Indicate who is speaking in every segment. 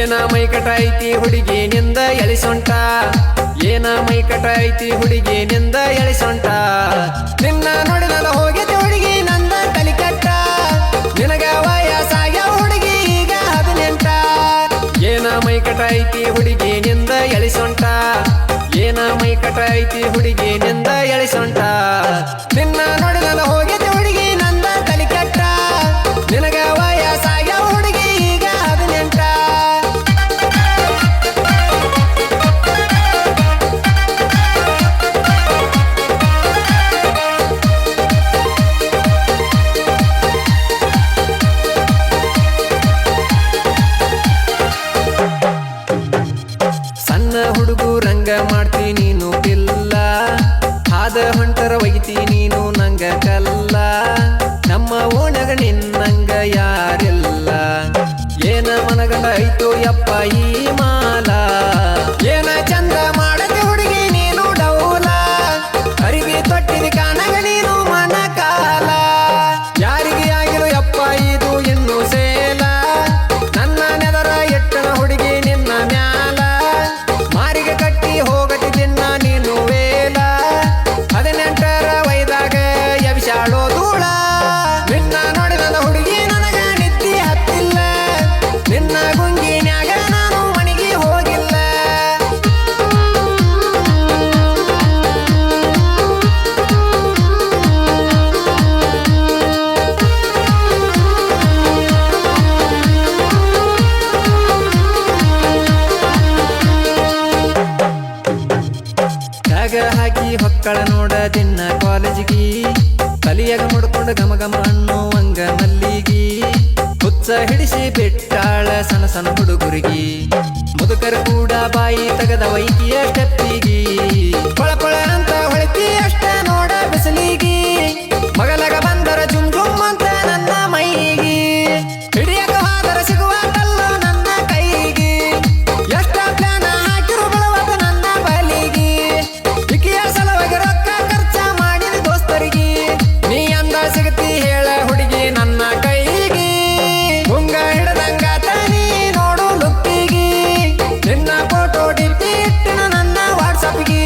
Speaker 1: ಏನ ಮೈಕಟ ಐತಿ ಹುಡುಗಿನಿಂದ ಎಳಿಸೊಂಟ ಏನ ಮೈಕಟ ಐತಿ ಹುಡುಗಿನಿಂದ ಎಳಿಸೊಂಟ ನಿನ್ನ ನೋಡಿದ ಹೋಗಿದ್ದೆ ಹುಡುಗಿ ನಂದ ತಲಿ ಕೆಟ್ಟ ನಿನಗ ವಯಸ್ಸಾಗ್ಯ ಹುಡುಗಿ ಈಗ 18 ಏನ ಮೈಕಟ ಐತಿ ಹುಡುಗಿನಿಂದ ಎಳಿಸೊಂಟ ಏನ ಮೈಕಟ ಐತಿ ಹುಡುಗಿನಿಂದ ಎಳಿಸೊಂಟ ನಿನ್ನ ನೋಡಿದ ಹೋಗಿದ್ದೆ ಹುಡುಗಿ ನಂದ ತಲಿ ಕೆಟ್ಟ ನಿನಗ ವಯಸ್ಸಾಗ್ಯ ಹುಡುಗಿ ಈಗ 18 ಸಣ್ಣ ಹುಡುಗರಂಗ ಮಾಡ್ತಿ ನೀನು ಪಿಲ್ಲ ಹಾದ ಹೊಂಟರ ಒಯ್ತಿ ನೀನು ನಂಗ ಕಲ್ಲ ನಮ್ಮ ಓಣಗ ನಿನ್ನಂಗ ಯಾರಿಲ್ಲ ಏನ ಮನಗಂಡ ಐತೋ ಯಪ್ಪ ಈ ಮಾಲ ಏನ ಚಂದ ಮಾಡತಿ ಹುಡುಗಿ ನೀನು ಡೌಲ ಅರಿವಿ ತೊಟ್ಟಿದ ಕಾಣಗ ನೀನು ಮನ ಕಾಲ ಯಾರಿಗೆ ಆಗಿರು ಯಪ್ಪ ಇದು ಇನ್ನು ಸೇಲ ನನ್ನ ನೆದರ ಎಟ್ಟನ ಹುಡುಗಿ ನಿನ್ನ ಮ್ಯಾಲ ಮಾರಿಗೆ ಕಟ್ಟಿ ಹೋಗತಿ ದಿನ ನೀನು ವೇಲ 18ರ ವಯದಾಗ ಎಬಿಸಾಳೋ ಧೂಳ ನಿನ್ನ ನೋಡಿದ ಹುಡುಗಿ ನನಗ ನಿದ್ದಿ ಹತ್ತಿಲ್ಲ ನಿನ್ನ ಗುಂಗಿನ್ಯಾಗ ನಾನು ಮಣಿಗಿ ಹೋಗಿಲ್ಲ ಜಾಗ ಹಾಕಿ ಹೊಕ್ಕಳ ನೋಡ ದಿನ ಕಾಲೇಜಿಗಿ ತಲಿಯಾಗ ಮುಡ್ಕೊಂಡು ಗಮ ಗಮ ಅನ್ನುವಂಗ ಮಲ್ಲಿಗಿ ಹುಚ್ಚ ಹಿಡಿಸಿ ಬಿಟ್ಟಾಳ ಸಣ್ಣ ಸಣ್ಣ ಹುಡುಗರಿಗೆ ಮುದುಕರ ಕೂಡ ಬಾಯಿ ತಗದ ವೈಕಿಯ ಸ್ಟೆಪ್ಪಿಗಿ ಪಳ ಪಳ ಅಂತ ಹೊಳಿತಿ ಅಷ್ಟ ನೋಡ ಬಿಸಿಲಿಗಿ ಮಗಲಗ ಬಂದರ ಜುಮ್ ಜುಮ್ ಅಂತ ನನ್ನ ಮೈಗಿ ಹಿಡಿಯಕ ಹೋದರ ಸಿಗುವ ಕಲ್ಲು ನನ್ನ ಕೈಗಿ ಎಷ್ಟ ಪ್ಲಾನ ಹಾಕಿರು ಬೀಳುವದು ನನ್ನ ಬಲಿಗಿ ಇಕಿಯ ಸಲುವಾಗಿ ರೊಕ್ಕ ಖರ್ಚ ಮಾಡಿದ ದೋಸ್ತರಿಗೆ ನೀ ಅಂದ ಸಿಗತಿ ಹೇಳ ಹುಡುಗಿ ನನ್ನ ಕೈಗಿ ಮುಂಗ ಹಿಡದಂಗ ತನಿ ನೋಡು ಲುಕ್ಕಿಗಿ ನಿನ್ನ ಫೋಟೋ ಡಿಪಿ ಇಟ್ಟಿನ ನನ್ನ ವಾಟ್ಸಪ್ಗಿ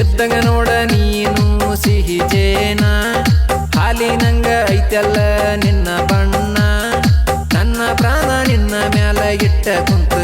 Speaker 1: ಎದ್ದಂಗ ನೋಡ ನೀನು ಸಿಹಿ ಜೇನ ಹಾಲಿನಂಗ ಐತಲ್ಲ ನಿನ್ನ ಬಣ್ಣ ನನ್ನ ಪ್ರಾಣ ನಿನ್ನ ಮ್ಯಾಲ ಇಟ್ಟ ಕುಂತ